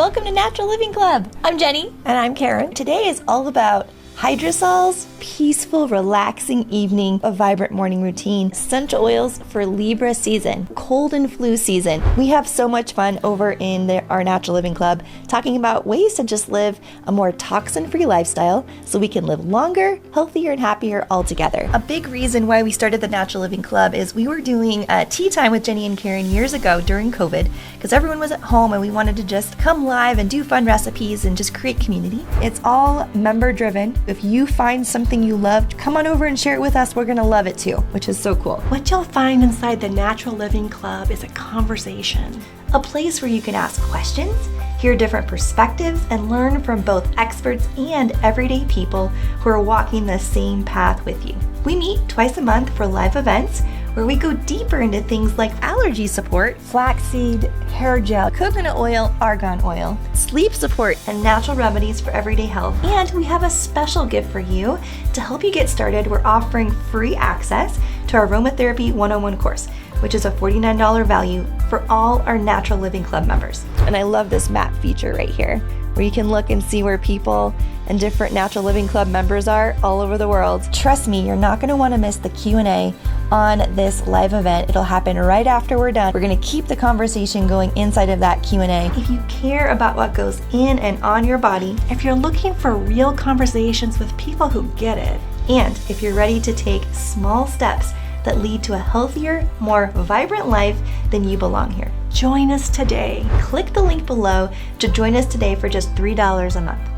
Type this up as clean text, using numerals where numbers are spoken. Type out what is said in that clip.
welcome to Natural Living Club. I'm Jenny. And I'm Karen. Today is all about hydrosols, peaceful, relaxing evening, a vibrant morning routine, essential oils for Libra season, cold and flu season. We have so much fun over in our Natural Living Club talking about ways to just live a more toxin-free lifestyle so we can live longer, healthier, and happier all together. A big reason why we started the Natural Living Club is we were doing a tea time with Jenny and Karen years ago during COVID because everyone was at home and we wanted to just come live and do fun recipes and just create community. It's all member driven. If you find something you loved, come on over and share it with us. We're gonna love it too, which is so cool. What you'll find inside the Natural Living Club is a conversation. A place where you can ask questions, hear different perspectives, and learn from both experts and everyday people who are walking the same path with you. We meet twice a month for live events where we go deeper into things like allergy support, flaxseed, hair gel, coconut oil, argan oil, sleep support, and natural remedies for everyday health. And we have a special gift for you to help you get started. We're offering free access to our Aromatherapy 101 course, which is a $49 value for all our Natural Living Club members. And I love this map feature right here, where you can look and see where people and different Natural Living Club members are all over the world. Trust me, you're not gonna wanna miss the Q&A on this live event. It'll happen right after we're done. We're gonna keep the conversation going inside of that Q&A. If you care about what goes in and on your body, If you're looking for real conversations with people who get it, and if you're ready to take small steps that lead to a healthier, more vibrant life, then you belong here. join us today. Click the link below to join us today for just $3 a month.